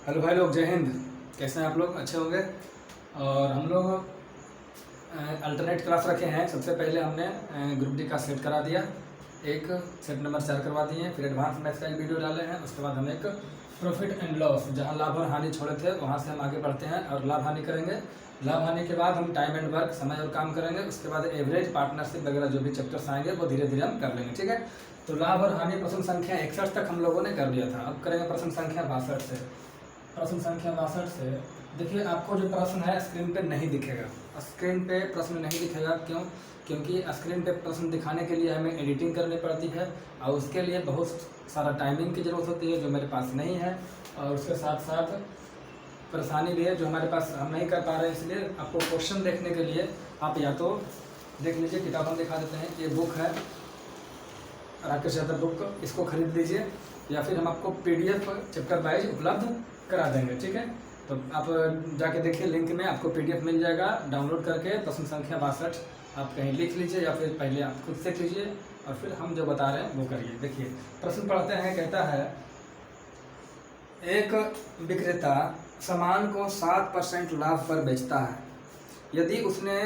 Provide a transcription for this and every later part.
Hello भाई लोग, जय हिंद। कैसे हैं आप लोग? अच्छे होंगे। और हम लोग अल्टरनेट क्लास रखे हैं। सबसे पहले हमने ग्रुप डी का सेट करा दिया, एक सेट नंबर 4 करवा दिए हैं। फिर एडवांस मैथ्स का एक वीडियो डाले हैं। उसके बाद हम एक प्रॉफिट एंड लॉस, जहां लाभ और हानि छोड़े थे वहां से हम आगे बढ़ते हैं और लाभ हानि करेंगे। लाभ हानि के बाद हम टाइम एंड वर्क, समय और काम करेंगे। उसके बाद एवरेज, पार्टनरशिप वगैरह जो भी चैप्टर्स आएंगे वो धीरे धीरे हम कर लेंगे। ठीक है। तो लाभ और हानि प्रश्न संख्या 61 तक हम लोगों ने कर लिया था। अब करेंगे प्रश्न संख्या 62 से। प्रश्न संख्या 62 से देखिए, आपको जो प्रश्न है स्क्रीन पे नहीं दिखेगा। स्क्रीन पे प्रश्न नहीं दिखेगा, क्यों? क्योंकि स्क्रीन पे प्रश्न दिखाने के लिए हमें एडिटिंग करनी पड़ती है और उसके लिए बहुत सारा टाइमिंग की ज़रूरत होती है, जो मेरे पास नहीं है। और उसके साथ साथ परेशानी भी है जो हमारे पास हम नहीं कर पा रहे हैं। इसलिए आपको क्वेश्चन देखने के लिए आप या तो देख लीजिए, किताब हम दिखा देते हैं। ये बुक है राकेश यादव बुक, इसको खरीद लीजिए, या फिर हम आपको PDF चैप्टर वाइज उपलब्ध करा देंगे। ठीक है। तो आप जाके देखिए, लिंक में आपको PDF मिल जाएगा। डाउनलोड करके प्रश्न संख्या 62 आप कहीं लिख लीजिए, या फिर पहले आप खुद से कीजिए और फिर हम जो बता रहे हैं वो करिए। देखिए प्रश्न पढ़ते हैं। कहता है, एक विक्रेता सामान को 7% लाभ पर बेचता है। यदि उसने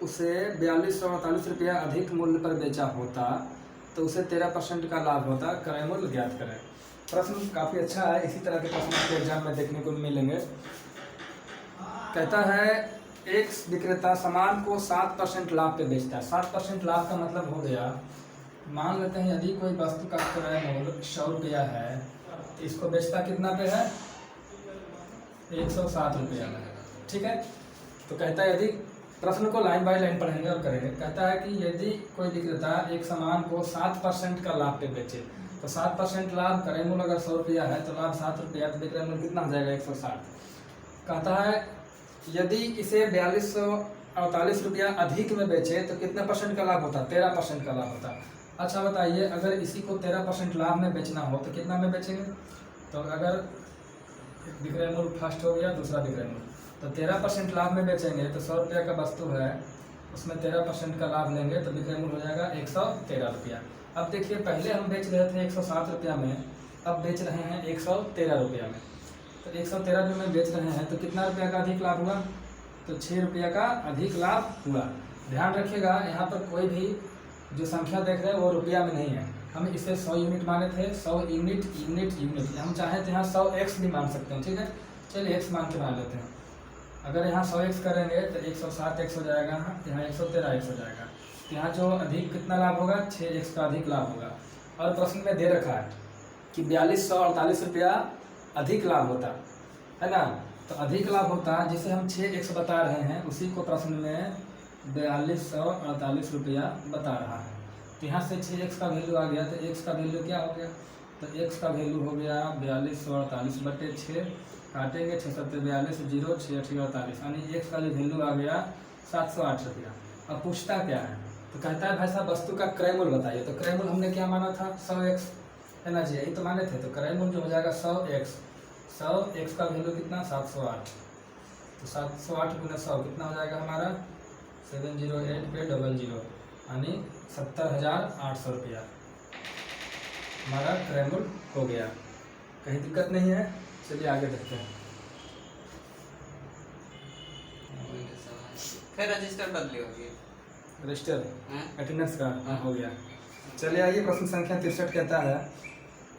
उसे 4248 रुपया अधिक मूल्य पर बेचा होता तो उसे 13% का लाभ होता। क्रय मूल्य ज्ञात करें। प्रश्न काफ़ी अच्छा है। इसी तरह के प्रश्न आपके एग्जाम में देखने को मिलेंगे। कहता है, एक विक्रेता सामान को 7% लाभ पे बेचता है। 7% लाभ का मतलब हो गया, मान लेते हैं यदि कोई वस्तु का क्रय मूल्य 100 रुपया है, इसको बेचता कितना पे है? 107 रुपया में। ठीक है। तो कहता है, यदि प्रश्न को लाइन बाय लाइन पढ़ेंगे और करेंगे। कहता है कि यदि कोई विक्रेता एक सामान को 7% का लाभ पे बेचे, तो 7% लाभ, क्रय मूल्य अगर 100 रुपया है तो लाभ 7 रुपया, तो विक्रय मूल्य कितना हो जाएगा? 160। कहता है, यदि इसे 4248 रुपया अधिक में बेचे तो कितना % का लाभ होता? 13% का लाभ होता। अच्छा बताइए, अगर इसी को 13% लाभ में बेचना हो तो कितना में बेचेंगे? तो अगर विक्रय मूल्य फर्स्ट हो गया, दूसरा विक्रय मूल्य, तो 13% लाभ में बेचेंगे तो 100 रुपया का वस्तु है, उसमें 13% का लाभ लेंगे तो विक्रय मूल्य हो जाएगा 113 रुपया। अब देखिए, पहले हम बेच रहे थे 107 रुपया में, अब बेच रहे हैं 113 रुपया में। तो 113 रुपये में बेच रहे हैं तो कितना रुपया का अधिक लाभ हुआ? तो 6 रुपया का अधिक लाभ हुआ। ध्यान रखिएगा, यहाँ पर कोई भी जो संख्या देख रहे हैं वो रुपया में नहीं है। हम इसे 100 यूनिट माने थे। 100 यूनिट यूनिट यूनिट, हम चाहें तो यहाँ 100x भी मान सकते हैं। ठीक है, चलिए x मान के मान लेते हैं। अगर यहाँ 100x करेंगे तो 107x हो जाएगा, यहाँ 113x हो जाएगा। तो यहाँ जो अधिक कितना लाभ होगा? 6x का अधिक लाभ होगा। और प्रश्न में दे रखा है कि 4248 रुपया अधिक लाभ होता है ना। तो अधिक लाभ होता, जिसे हम 6x बता रहे हैं, उसी को प्रश्न में 4248 रुपया बता रहा है। तो यहाँ से 6x का वैल्यू आ गया, तो x का वैल्यू क्या हो गया? तो x का वैल्यू हो गया 4248/6, काटेंगे 6 7 42, 0 6 8 48, यानी x का जो वैल्यू आ गया 708 रुपया। अब पूछता क्या है? तो कहता है, भाई साहब वस्तु का क्रय मूल्य बताइए। तो क्रय मूल्य हमने क्या माना था? 100x है ना जी, यही तो माने थे। तो क्रय मूल्य जो हो जाएगा 100x का वैल्यू कितना? 708। तो 708 गुना 100 कितना हो जाएगा हमारा? 708 पे 00, यानी 70,800 रुपया हमारा क्रय मूल्य हो गया। कहीं दिक्कत नहीं है। चलिए आगे देखते हैं। फिर रजिस्टर बदली होगी, रजिस्टर अटेंडेंस का हो गया। चलिए आइए, प्रश्न संख्या 63 कहता है,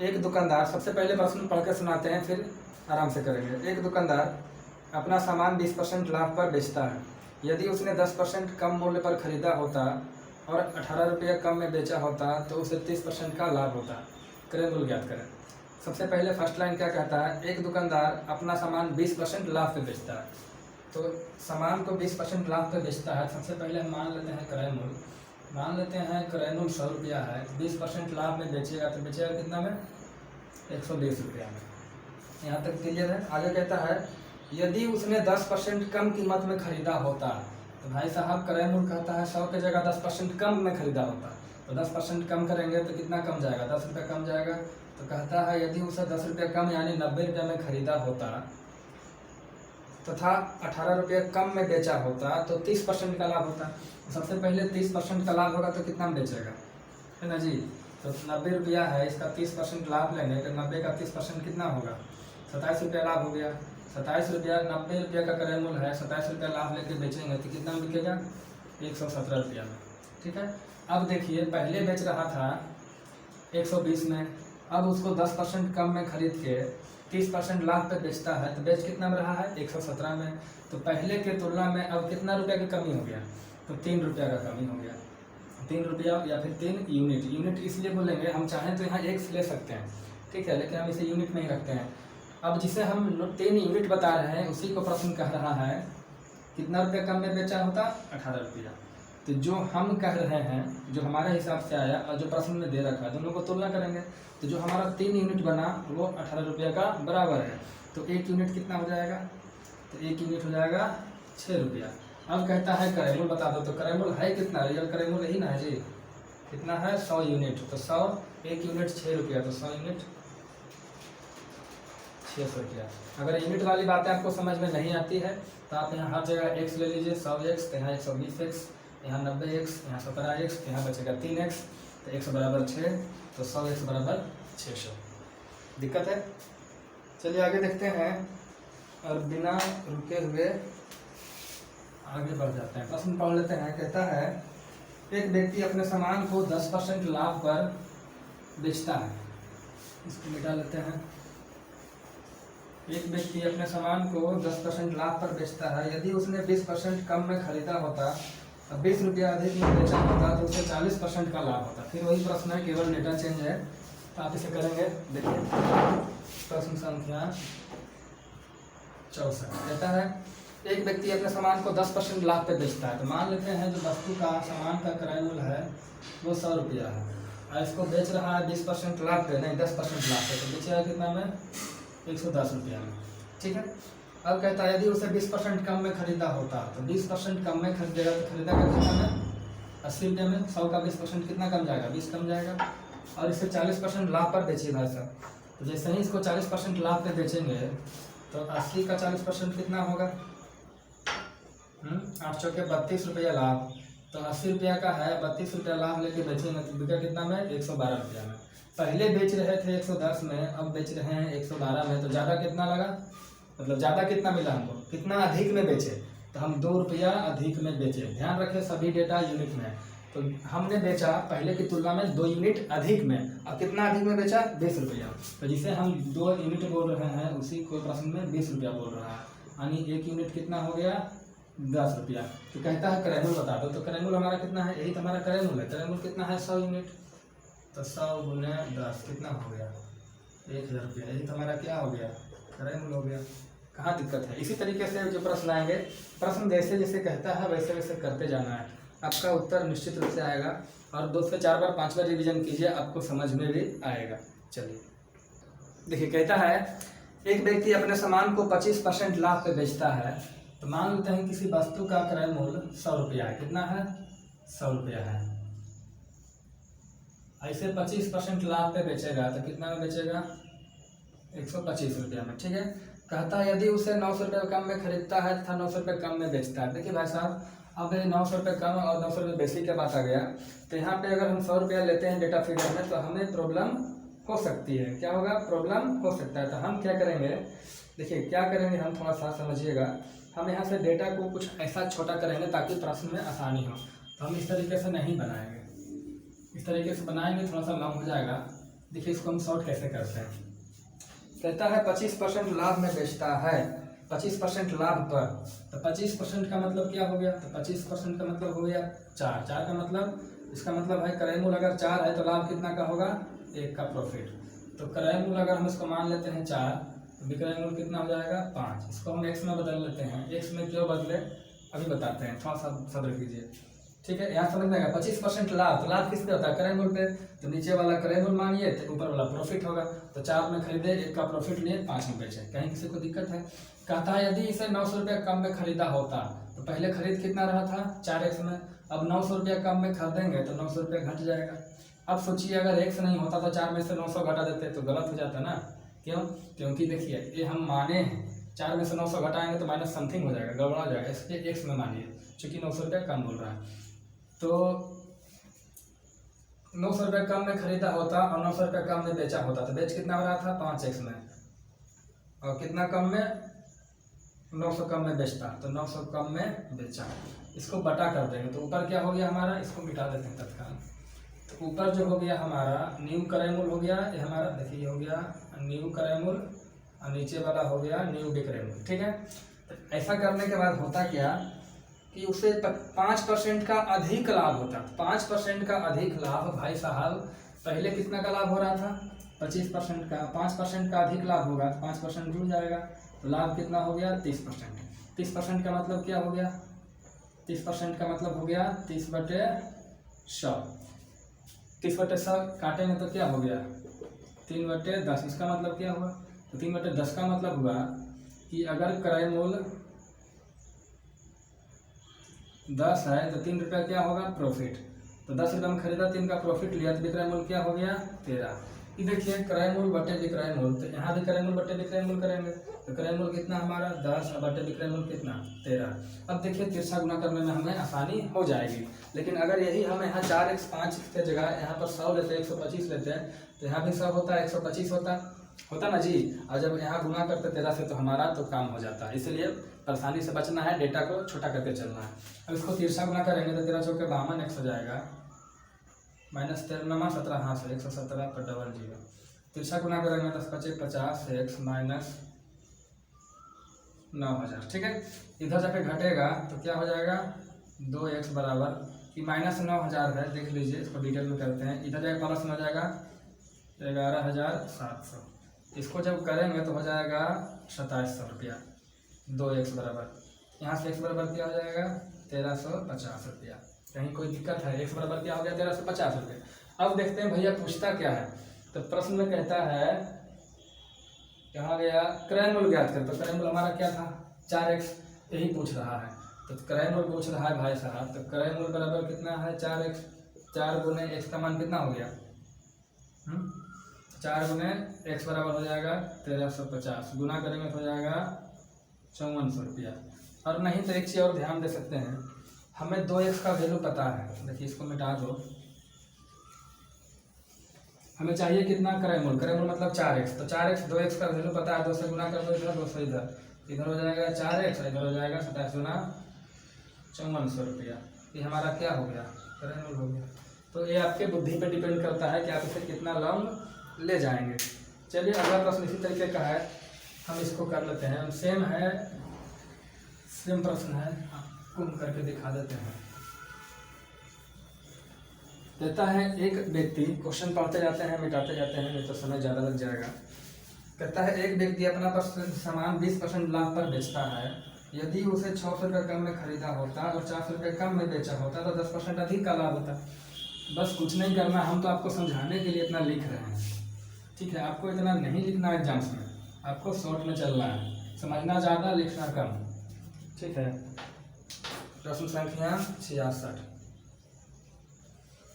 एक दुकानदार, सबसे पहले प्रश्न पढ़ के सुनाते हैं, फिर आराम से करेंगे। एक दुकानदार अपना सामान 20% लाभ पर बेचता है। यदि उसने 10% कम मूल्य पर खरीदा होता और 18 रुपया कम में बेचा होता तो उसे 30% का लाभ होता। क्रय मूल्य ज्ञात करें। सबसे पहले फर्स्ट लाइन क्या कहता है? एक दुकानदार अपना सामान 20% लाभ पे बेचता है। तो सामान को 20% लाभ पे बेचता है। सबसे पहले हम मान लेते हैं क्रय मूल्य, मान लेते हैं क्रय मूल्य 100 रुपया है। 20% लाभ में बेचेगा तो बेचेगा कितना में? 120 रुपया में। यहाँ तक क्लियर है। आगे कहता है, यदि उसने 10% कम कीमत में खरीदा होता, तो भाई साहब क्रय मूल्य कहता है 100 की जगह 10% कम में खरीदा होता, तो 10% कम करेंगे तो कितना कम जाएगा? 10 रुपया कम जाएगा। तो कहता है, यदि उसे 10 रुपया कम यानी 90 रुपया में खरीदा होता तथा 18 रुपया कम में बेचा होता तो 30% का लाभ होता। सबसे पहले 30% का लाभ होगा तो कितना में बेचेगा, है ना जी। तो 90 रुपया है, इसका 30% लाभ लेंगे तो 90 का 30% कितना होगा? 27 रुपया लाभ हो गया। 27 रुपया 90 रुपया का क्रय मूल्य है, 27 रुपया लाभ लेके बेचेंगे तो कितना में बिकेगा? 117 रुपया में। ठीक है। अब देखिए पहले बेच रहा था 120 में, अब उसको 10% कम में खरीद के 30% लाभ पे बेचता है तो बेच कितना में रहा है? 117 में। तो पहले के तुलना में अब कितना रुपया की कमी हो गया? तो 3 रुपया का कमी हो गया। 3 रुपया या फिर 3 यूनिट। यूनिट इसलिए बोलेंगे, हम चाहें तो यहाँ एक्स ले सकते हैं, ठीक है, लेकिन हम इसे यूनिट में ही रखते हैं। अब जिसे हम 3 यूनिट बता रहे हैं उसी को प्रश्न कह रहा है कितना रुपया कम में बेचा होता? 18 रुपया। तो जो हम कह रहे हैं, जो हमारे हिसाब से आया और जो प्रश्न में दे रखा है, दोनों को तुलना करेंगे तो जो हमारा 3 यूनिट बना वो 18 रुपया का बराबर है। तो 1 यूनिट कितना हो जाएगा? तो 1 यूनिट हो जाएगा 6 रुपया। अब कहता है क्रय मूल्य बता दो, तो क्रय मूल्य है कितना? रियल क्रय मूल्य यही ना है जी, कितना है? 100 यूनिट। तो 100 1 यूनिट 6 रुपया, तो 100 यूनिट 600 रुपया। अगर यूनिट वाली बातें आपको समझ में नहीं आती है तो आप यहाँ हर जगह एक्स ले लीजिए, 100x, यहाँ 120x, यहाँ 90x, यहाँ 17x, यहाँ बचेगा 3x, तो x बराबर 6, तो 100x बराबर 600। दिक्कत है? चलिए आगे देखते हैं और बिना रुके हुए आगे बढ़ जाते हैं। प्रश्न पढ़ लेते हैं। कहता है एक व्यक्ति अपने सामान को 10% लाभ पर बेचता है। इसको मिटा लेते हैं। एक व्यक्ति अपने सामान को 10% लाभ पर बेचता है। यदि उसने 20% कम में खरीदा होता, 20 रुपया अधिक में बेचा होता तो उसे 40% का लाभ होता। फिर वही प्रश्न है, केवल डेटा चेंज है, तो आप इसे करेंगे। देखिए प्रश्न संख्या 64 कहता है एक व्यक्ति अपने सामान को 10% लाभ पे बेचता है। तो मान लेते हैं जो वस्तु का सामान का क्रय मूल्य है वो 100 रुपया है और इसको बेच रहा है 20% लाभ पे, नहीं 10% लाभ पे, तो बेचेगा कितना में? 110 रुपया में। ठीक है। अब कहता है यदि उसे 20% कम में खरीदा होता, तो 20% कम में खरीदेगा तो खरीदेगा कितना में? 80 रुपये में। 100 का 20% कितना कम जाएगा? 20 कम जाएगा। और इसे 40% लाभ पर बेचिए भाई साहब। तो जैसे ही इसको 40% लाभ पे बेचेंगे तो 80 का 40% कितना होगा? 8 चौके 32 रुपया लाभ। तो 80 रुपया का है, 32 रुपया लाभ लेके बेचेंगे तो बिका कितना में? 112 रुपया में। पहले बेच रहे थे 110 में, अब बेच रहे हैं 112 में, तो ज़्यादा कितना लगा? मतलब ज़्यादा कितना मिला हमको? कितना अधिक में बेचे? तो हम 2 रुपया अधिक में बेचे। ध्यान रखें सभी डेटा यूनिट में। तो हमने बेचा पहले की तुलना में 2 यूनिट अधिक में। अब कितना अधिक में बेचा? 20 रुपया। तो जिसे हम 2 यूनिट बोल रहे हैं उसी को प्रश्न में 20 रुपया बोल रहा है, यानी 1 यूनिट कितना हो गया? 10 रुपया। तो कहता है क्रय मूल्य बता दो। तो क्रय मूल्य हमारा कितना है? यही तो हमारा क्रय मूल्य है। क्रय मूल्य कितना है? 100 यूनिट। तो 100 गुने 10 कितना हो गया? 1000 रुपया। यही तो हमारा क्या हो गया? क्रय मूल्य हो गया। कहाँ दिक्कत है? इसी तरीके से जो प्रश्न आएंगे, प्रश्न जैसे जैसे कहता है वैसे वैसे करते जाना है, आपका उत्तर निश्चित रूप से आएगा। और 2 से 4 बार 5 बार रिवीजन कीजिए, आपको समझ में भी आएगा। चलिए देखिए कहता है एक व्यक्ति अपने सामान को 25% लाभ पे बेचता है। तो मान लेते हैं किसी वस्तु का क्रय मूल्य 100 रुपया है। कितना है? 100 रुपया है। ऐसे 25% लाभ पे बेचेगा तो कितना में बेचेगा? 125 रुपया में। ठीक है। कहता है यदि उसे 900 रुपये कम में खरीदता है तथा 900 रुपये कम में बेचता है। देखिए भाई साहब, अब 900 रुपये कम और 900 रुपये बेसी का बात आ गया। तो यहाँ पे अगर हम 100 रुपया लेते हैं डेटा फिगर में तो हमें प्रॉब्लम हो सकती है। क्या होगा? प्रॉब्लम हो सकता है। तो हम क्या करेंगे, देखिए क्या करेंगे, हम थोड़ा सा समझिएगा। हम यहाँ से डेटा को कुछ ऐसा छोटा करेंगे ताकि प्रश्न में आसानी हो। तो हम इस तरीके से नहीं बनाएंगे, इस तरीके से बनाएंगे थोड़ा सा लंबा हो जाएगा। देखिए इसको हम शॉर्ट कैसे करते हैं। कहता है 25% लाभ में बेचता है, 25% लाभ पर। तो 25% का मतलब क्या हो गया? तो 25% का मतलब हो गया 4। 4 का मतलब, इसका मतलब है क्रय मूल्य अगर 4 है तो लाभ कितना का होगा? 1 का प्रॉफिट। तो क्रय मूल्य अगर हम इसको मान लेते हैं 4, तो विक्रय मूल्य कितना हो जाएगा? 5। इसको हम x में बदल लेते हैं। x में क्यों बदले अभी बताते हैं, थोड़ा सा सब्र कीजिए। ठीक है, यहाँ समझ में आएगा। 25% लाभ, तो लाभ किस पे होता है? क्रय मूल्य पे। तो नीचे वाला क्रय मूल्य मानिए तो ऊपर वाला प्रॉफिट होगा। तो 4 में खरीदे, 1 का प्रॉफिट लिए, 5 में बेचे। कहीं किसी को दिक्कत है? कहता है यदि इसे 900 रुपये कम में खरीदा होता, तो पहले खरीद कितना रहा था? 4x में। अब 900 रुपया कम में खरीदेंगे तो 900 रुपये घट जाएगा। अब सोचिए अगर x नहीं होता तो 4 में से 900 घटा देते तो गलत हो जाता ना। क्यों? क्योंकि देखिए ये हम माने हैं 4 में से 900 घटाएंगे तो माइनस समथिंग हो जाएगा, गड़बड़ा हो जाएगा। इसलिए x में मानिए, चूँकि 900 रुपया कम बोल रहा है। तो 900 रुपये कम में खरीदा होता और 900 रुपये कम में बेचा होता तो बेच कितना हो रहा था? 5x में। और कितना कम में, 900 कम में बेचता, तो 900 कम में बेचा। इसको बटा कर देंगे तो ऊपर क्या हो गया हमारा, इसको मिटा देते हैं तत्काल। तो ऊपर जो हो गया हमारा न्यू क्रय मूल्य हो गया, ये हमारा देखिए हो गया न्यू क्रय मूल्य, और नीचे वाला हो गया न्यू विक्रय मूल्य। ठीक है, तो ऐसा करने के बाद होता क्या कि उसे 5% का अधिक लाभ होता। 5% का अधिक लाभ भाई साहब, पहले कितना का लाभ हो रहा था, 25% का, 5% का अधिक लाभ होगा, 5% जुड़ जाएगा, तो लाभ कितना हो गया, 30%। 30% का मतलब क्या हो गया, 30% का मतलब हो गया 30/100। 30/100 काटेंगे तो क्या हो गया, 3/10। इसका मतलब क्या हुआ, तो 3/10 का मतलब हुआ कि अगर क्रय मूल्य 10 है तो 3 रुपया क्या होगा, प्रॉफिट। तो 10 रुपये में खरीदा, 3 का प्रॉफिट लिया, तो विक्रय मूल्य क्या हो गया, 13। ये देखिए क्रय मूल्य बटे विक्रय मूल्य, तो यहाँ भी क्रय मूल्य बटे विक्रय मूल्य करेंगे, तो क्रय मूल्य कितना हमारा 10 और बटे विक्रय मूल्य कितना 13। अब देखिए तिरछा गुना करने में हमें आसानी हो जाएगी। लेकिन अगर यही हम यहाँ 4x 5 के जगह यहाँ पर 100 लेते हैं, 125 लेते हैं, तो यहाँ भी 100 होता है, 125 होता ना जी। और जब यहाँ गुना करते 13 से तो हमारा तो काम हो जाता है। इसलिए परेशानी से बचना है, डेटा को छोटा करके चलना है। अब इसको तिरछा गुना करेंगे तो 13 चौके 52, x हो जाएगा -13 17, हाँ से 117/00। तिरछा गुना करेंगे 10 × 5 = 50, x -9000। ठीक है, इधर जाके घटेगा तो क्या हो जाएगा, 2x बराबर कि -9000 है, देख लीजिए, इसको डिटेल में करते हैं। इधर जाएगा प्लस में हो जाएगा 11700। इसको जब करेंगे तो हो जाएगा 2700 रुपया। 2x बराबर, यहाँ से x बराबर क्या हो जाएगा, 1350 रुपया। कहीं कोई दिक्कत है, x बराबर क्या हो गया, 1350 रुपये। अब देखते हैं भैया पूछता क्या है। तो प्रश्न में कहता है, कहाँ गया, क्रय मूल्य ज्ञात कर। तो क्रय मूल्य हमारा क्या था, 4x, यही पूछ रहा है। तो क्रय मूल्य पूछ रहा है भाई साहब, तो क्रय मूल्य बराबर कितना है, 4x। 4 गुने x का मान कितना हो गया, 4 गुने x बराबर हो जाएगा 1350, गुना करेंगे तो हो जाएगा 5400 रुपया। और नहीं तो एक चीज़ और ध्यान दे सकते हैं, हमें 2x का वैल्यू पता है। देखिए इसको मिटा दो, हमें चाहिए कितना, क्रय मूल्य। क्रय मूल्य मतलब 4x, तो 4x 2x का वैल्यू पता है, 2 से गुना कर दो इधर, 2 से इधर, इधर हो जाएगा 4x, इधर हो जाएगा 27 गुना 5400 रुपया। ये हमारा क्या हो गया, क्रय मूल्य हो गया। तो ये आपके बुद्धि पे डिपेंड करता है कि आप इसे कितना लॉन्ग ले जाएंगे। चलिए अगला प्रश्न इसी तरीके का है, हम इसको कर लेते हैं। सेम है, सेम प्रश्न है, आपको करके दिखा देते हैं। देता है एक व्यक्ति, क्वेश्चन पढ़ते जाते हैं मिटाते जाते हैं, नहीं तो समय ज़्यादा लग जाएगा। कहता है एक व्यक्ति अपना सामान 20% लाभ पर बेचता है। यदि उसे 600 रुपये कम में खरीदा होता और 400 रुपये कम में बेचा होता तो 10% अधिक का लाभ होता। बस कुछ नहीं करना, हम तो आपको समझाने के लिए इतना लिख रहे हैं, ठीक है। आपको इतना नहीं लिखना है एग्जाम्स में, आपको शॉर्ट में चलना है, समझना ज़्यादा लिखना कम, ठीक है। प्रश्न संख्या 66।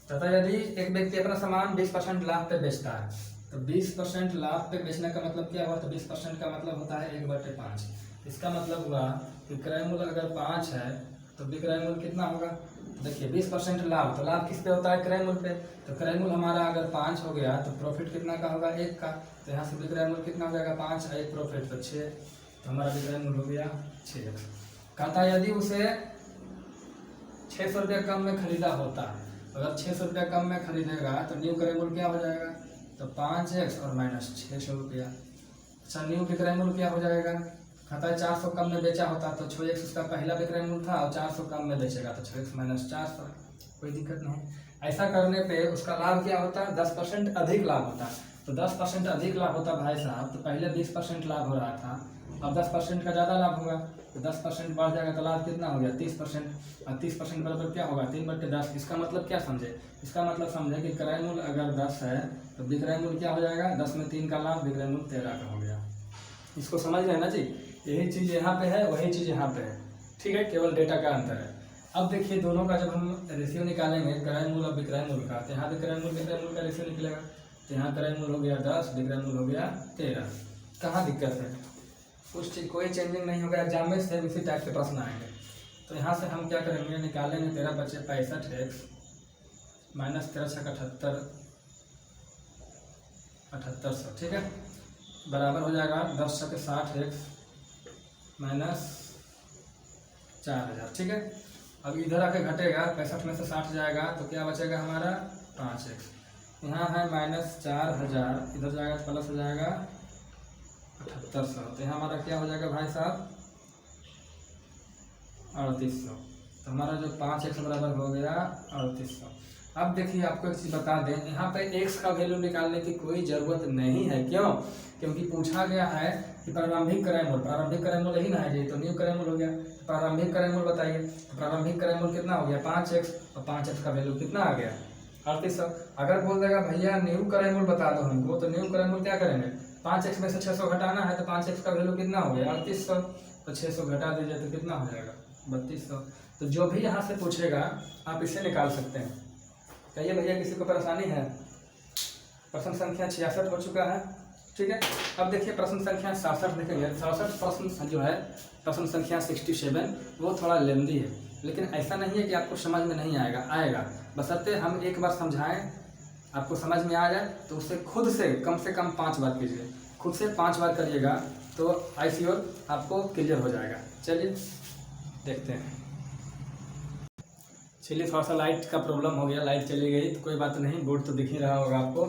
तथा यदि एक व्यक्ति अपना सामान 20% लाभ पे बेचता है, तो 20% लाभ पे बेचने का मतलब क्या हुआ, तो 20% का मतलब होता है 1/5। इसका मतलब हुआ कि क्रय मूल्य अगर 5 है तो विक्रय मूल्य कितना होगा। देखिए 20% लाभ, तो लाभ किस पे होता है, क्रय मूल्य पे। तो क्रय मूल्य हमारा अगर 5 हो गया तो प्रॉफिट कितना का होगा, 1 का। तो यहाँ से विक्रय मूल्य कितना हो जाएगा, 5 1 प्रॉफिट तो 6, तो हमारा विक्रय मूल्य हो गया 6x। कहता यदि उसे 600 रुपये कम में खरीदा होता, अगर 600 रुपये कम में खरीदेगा तो न्यू क्रय मूल्य क्या हो जाएगा, तो 5x और -600 रुपया। अच्छा न्यू विक्रय मूल्य क्या हो जाएगा, कहता है 400 कम में बेचा होता तो 6x उसका पहला विक्रय मूल्य था, और 400 कम में बेचेगा तो 6x - 400, कोई दिक्कत नहीं। ऐसा करने पे उसका लाभ क्या होता है, 10% अधिक लाभ होता। तो 10% अधिक लाभ होता भाई साहब, तो पहले 20% लाभ हो रहा था, अब 10% का ज़्यादा लाभ होगा, तो 10% बढ़ जाएगा तो लाभ कितना हो गया 30%। और 30% बराबर क्या होगा 3/10। इसका मतलब क्या समझे, इसका मतलब समझे कि क्रय मूल्य अगर 10 है तो विक्रय मूल्य क्या हो जाएगा, 10 में 3 का लाभ, विक्रय मूल्य 13 का हो गया। इसको समझ रहे हैं ना जी, यही चीज़ यहाँ पे है वही चीज़ यहाँ पे है, ठीक है, केवल डेटा का अंतर है। अब देखिए दोनों का जब हम रेशियो निकालेंगे क्रय मूल्य और विक्रय मूल्य का, तो यहाँ विक्रय मूल्य का रेशियो निकलेगा। तो यहाँ क्रय मूल्य हो गया 10, विक्रय मूल्य हो गया 13। कहाँ दिक्कत है, कुछ चीज कोई चेंजिंग नहीं होगा, एग्जाम में सेम इसी टाइप के प्रश्न आएंगे। तो यहाँ से हम क्या करेंगे, निकालेंगे 13 × 5 = 65x -13 × 6 = 78, 7800, ठीक है। बराबर हो जाएगा 10 छके 60x माइनस 4000। ठीक है, अब इधर आके घटेगा, 65 में से 60 जाएगा तो क्या बचेगा हमारा 5x। यहाँ है माइनस 4000, इधर जाएगा प्लस हो जाएगा 7800। तो यहाँ हमारा क्या हो जाएगा भाई साहब 3800। तो हमारा जो 5x बराबर हो गया 3800। अब देखिए आपको एक चीज़ बता दें, यहाँ पे x का वैल्यू निकालने की कोई ज़रूरत नहीं है। क्यों? क्योंकि पूछा गया है कि प्रारंभिक क्रय मूल्य, प्रारंभिक क्रय मूल्य ही ना है ये, तो न्यू क्रय मूल्य हो गया। तो प्रारंभिक क्रय मूल्य बताइए, तो प्रारंभिक क्रय मूल्य कितना हो गया 5x, और 5x का वैल्यू कितना आ गया 3800। अगर बोल देगा भैया न्यू क्रय मूल्य बता दो हमको, तो न्यू क्रय मूल्य क्या करेंगे, 5x में से 600 घटाना है, तो 5x का वैल्यू कितना हो गया 3800। तो 600 घटा दीजिए तो कितना हो जाएगा 3200। तो जो भी यहाँ से पूछेगा आप इसे निकाल सकते हैं। कहिए भैया किसी को परेशानी है? प्रश्न संख्या 66 हो चुका है। ठीक है, अब देखिए प्रश्न संख्या 67 देखेंगे। 67 प्रश्न जो है, प्रश्न संख्या 67, वो थोड़ा लेंदी है, लेकिन ऐसा नहीं है कि आपको समझ में नहीं आएगा, आएगा। बशर्ते हम एक बार समझाएं, आपको समझ में आ जाए तो उसे खुद से कम 5 बार कीजिए। खुद से 5 बार करिएगा तो आई श्योर आपको क्लियर हो जाएगा। चलिए देखते हैं। चलिए, थोड़ा सा लाइट का प्रॉब्लम हो गया, लाइट चली गई तो कोई बात नहीं, बोर्ड तो दिख ही रहा होगा आपको।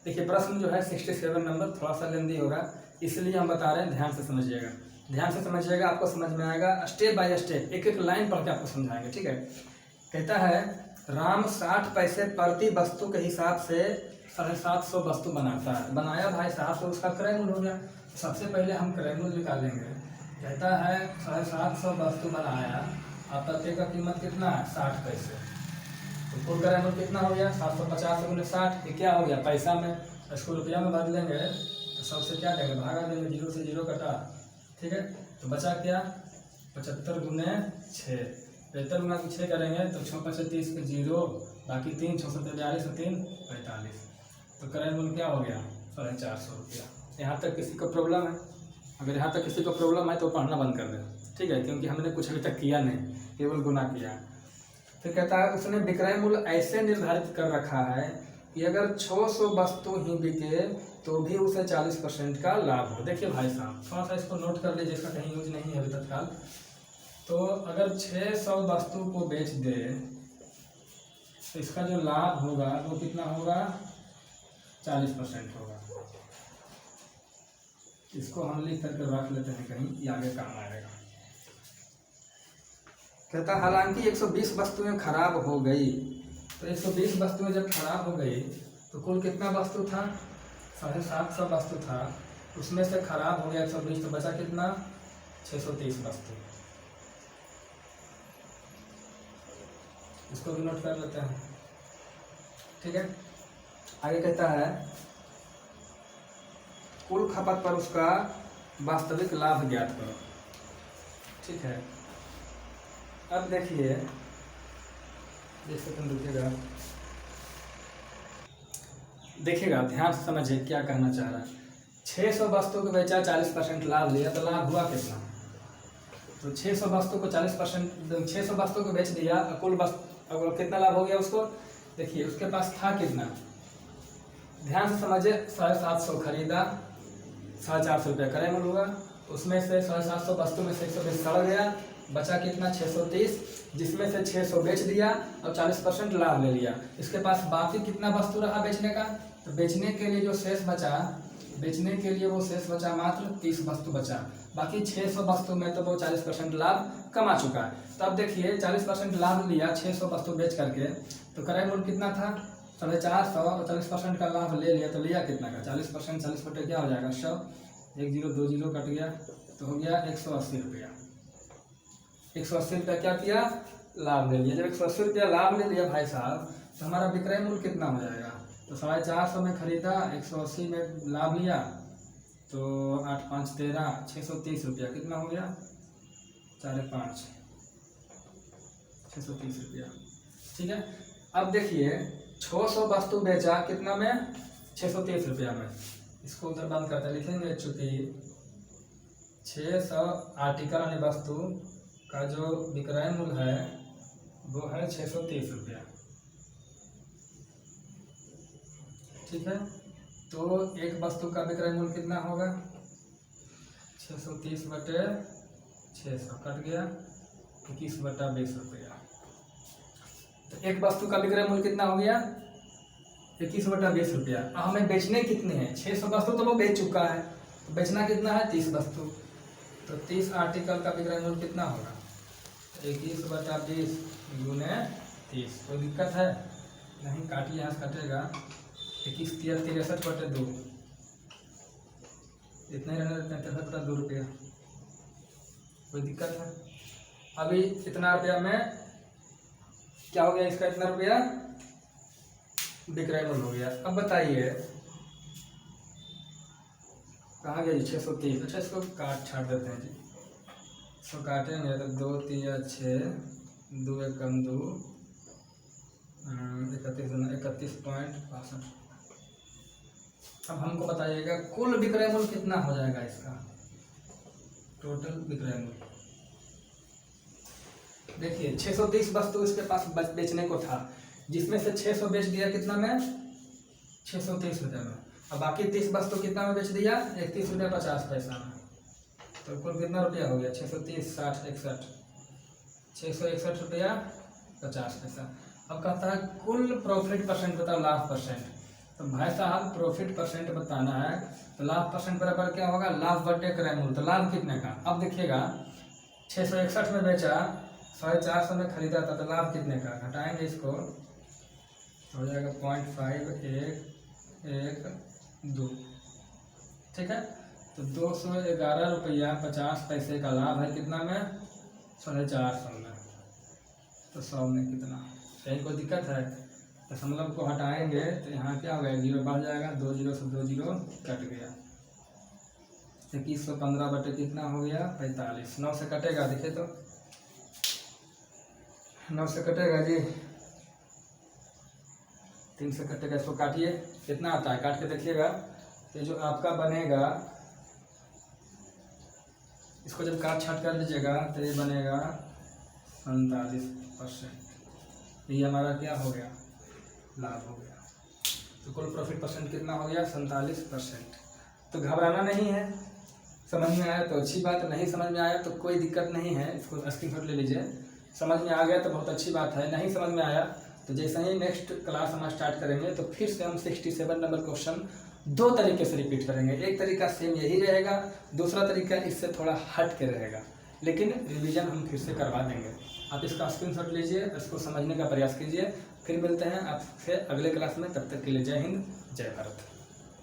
देखिए प्रश्न जो है 67 नंबर थोड़ा सा लेंदी होगा, इसलिए हम बता रहे हैं, ध्यान से समझिएगा, ध्यान से समझिएगा, आपको समझ में आएगा। स्टेप बाय स्टेप एक एक लाइन पढ़ के आपको समझाएंगे। ठीक है, कहता है राम 60 पैसे प्रति वस्तु के हिसाब से 750 वस्तु बनाता है। बनाया भाई साहब, तो उसका क्रय मूल्य हो गया। सबसे पहले हम क्रय मूल्य निकालेंगे। कहता है 750 वस्तु बनाया, अब प्रत्येक का कीमत कितना है 60 पैसे। तो कुल क्रय मूल्य कितना हो गया 750 गुने 60, ये क्या हो गया पैसा में। इसको रुपया में बदलेंगे तो सबसे क्या देंगे, भागा देंगे, 0 से 0 कटा। ठीक है, तो बचा क्या 75 गुने 6, 75 गुना 6 करेंगे तो 6 5 30 के 0, बाकी 3 6 7 42 और 3 45। तो क्रय मूल्य क्या हो गया 450 रुपया। यहाँ तक किसी को प्रॉब्लम है? अगर यहाँ तक किसी को प्रॉब्लम है तो पढ़ना बंद कर दें। ठीक है, क्योंकि हमने कुछ अभी तक किया नहीं, केवल गुना किया। फिर कहता है उसने विक्रय मूल्य ऐसे निर्धारित कर रखा है कि अगर 600 वस्तु ही बिके तो भी उसे 40% का लाभ हो। देखिए भाई साहब, थोड़ा सा इसको नोट कर लीजिए, इसका कहीं यूज नहीं है अभी तत्काल। तो अगर 600 वस्तु को बेच दे तो इसका जो लाभ होगा वो कितना होगा 40% होगा। इसको हम लिख करके रख लेते हैं कहीं, ये आगे काम आएगा। कहता हालांकि 120 वस्तुएं खराब हो गई, तो 120 वस्तुएं जब खराब हो गई तो कुल कितना वस्तु था 750 वस्तु था, उसमें से खराब हो गया 120, तो बचा कितना 630 वस्तु। इसको भी नोट कर लेते हैं। ठीक है, आगे कहता है कुल खपत पर उसका वास्तविक लाभ ज्ञात करो। ठीक है, अब देखिए, एक सेकंड रुकिएगा, देखिएगा ध्यान से समझिए क्या कहना चाह रहा है। 600 वस्तु को बेचा, 40% लाभ लिया, तो लाभ हुआ कितना। तो 600 वस्तु को 40%, 600 वस्तु को बेच दिया, कुल वस्तु कितना लाभ हो गया उसको। देखिए उसके पास था कितना, ध्यान से समझिए, 750 खरीदा, 450 रुपया क्रय मूल्य हुआ, उसमें से 750 वस्तु में से 120 सड़ गया, बचा कितना 630, जिसमें से 600 बेच दिया और 40% लाभ ले लिया। इसके पास बाकी कितना वस्तु रहा बेचने का, तो बेचने के लिए जो शेष बचा, बेचने के लिए वो शेष बचा मात्र 30 वस्तु बचा। बाकी 600 वस्तु में तो वो 40% लाभ कमा चुका है। तो अब देखिए 40% लाभ लिया 600 वस्तु बेच करके, तो क्रय मूल्य कितना था 450 और 40% का लाभ ले लिया, तो लिया कितना का 40%, 40 बटे क्या हो जाएगा 100, 1 0 2 0 कट गया, तो हो गया 180 रुपया। 180 रुपया क्या किया लाभ ले लिया। जब 180 रुपया लाभ ले लिया भाई साहब, तो हमारा विक्रय मूल्य कितना हो जाएगा, तो 450 में खरीदा, 180 में लाभ लिया, तो 8 5 13, 630 रुपया कितना हो गया 4 5 630 रुपया। ठीक है, अब देखिए 600 वस्तु बेचा कितना में 630 रुपया में, इसको उधर बंद करते लिखेंगे, चूंकि 600 आर्टिकल यानी वस्तु का जो विक्रय मूल्य है वो है 630 रुपया। ठीक है, तो एक वस्तु का विक्रय मूल्य कितना होगा, 630 बटे 600 कट गया 21 बटा 20 रुपया। तो एक वस्तु का विक्रय मूल्य कितना हो गया, 21 बटा 20 रुपया। अब हमें बेचने कितने हैं, 600 वस्तु तो वो बेच चुका है, तो बेचना कितना है, 30 वस्तु। तो 30 आर्टिकल का विक्रय मूल्य कितना होगा, 21 बटा 20 गुने 30। कोई दिक्कत है नहीं, काटिए, यहाँ से कटेगा 21 63 बटे 2, इतना ही रहने देते हैं, 63 बटा 2 रुपया। कोई दिक्कत है। अभी इतना रुपया में क्या हो गया, इसका इतना रुपया विक्रय मूल्य हो गया। अब बताइए कहाँ गया, 630। अच्छा इसको काट छाट देते हैं जी, इसको काटेंगे तो 2 3 6 2 1 2 31.62। अब हमको बताइएगा कुल विक्रय मूल्य कितना हो जाएगा इसका, टोटल विक्रय मूल्य। देखिए 630 वस्तु इसके पास बेचने को था, जिसमें से 600 बेच दिया कितना में, 630 रुपये में। अब बाकी 30 वस्तु कितना में बेच दिया, 31 रुपये 50 पैसा में। तो कुल कितना रुपया हो गया, 630 60 61 661 रुपया 50 पैसा। अब कहता है कुल प्रॉफिट परसेंट बताओ, लाभ परसेंट। तो भाई साहब प्रॉफिट परसेंट बताना है तो लाभ परसेंट बराबर क्या होगा, लाभ बटे क्रय मूल्य। तो लाभ कितने का, अब देखिएगा 661 में बेचा, 450 में खरीदा था, तो लाभ कितने का, घटाएंगे इसको हो जाएगा 0.511 ठीक है। तो 211 रुपया 50 पैसे का लाभ है कितना में, 450 में। तो 100 में कितना, कहीं कोई दिक्कत है, दशमलव को हटाएंगे तो यहाँ क्या हो गया, 0 बढ़ जाएगा, 2 0 से 2 0 कट गया। 2115 बटे कितना हो गया, 45। 9 से कटेगा, देखिए तो 9 से कटेगा जी, 3 से कटेगा, इसको काटिए कितना आता है, काट के देखिएगा। तो जो आपका बनेगा, इसको जब काट छाट कर लीजिएगा तो ये बनेगा 47%। ये हमारा क्या हो गया, लाभ हो गया। तो कुल प्रॉफिट परसेंट कितना हो गया, 47%। तो घबराना नहीं है, समझ में आया तो अच्छी बात, नहीं समझ में आया तो कोई दिक्कत नहीं है, इसको स्क्रीनशॉट ले लीजिए। समझ में आ गया तो बहुत अच्छी बात है, नहीं समझ में आया तो जैसे ही नेक्स्ट क्लास हम स्टार्ट करेंगे तो फिर से हम 67 नंबर क्वेश्चन 2 तरीके से रिपीट करेंगे। एक तरीका सेम यही रहेगा, दूसरा तरीका इससे थोड़ा हट के रहेगा, लेकिन रिवीजन हम फिर से करवा देंगे। आप इसका स्क्रीनशॉट लीजिए, इसको समझने का प्रयास कीजिए। फिर मिलते हैं आपसे अगले क्लास में, तब तक के लिए जय हिंद जय भारत।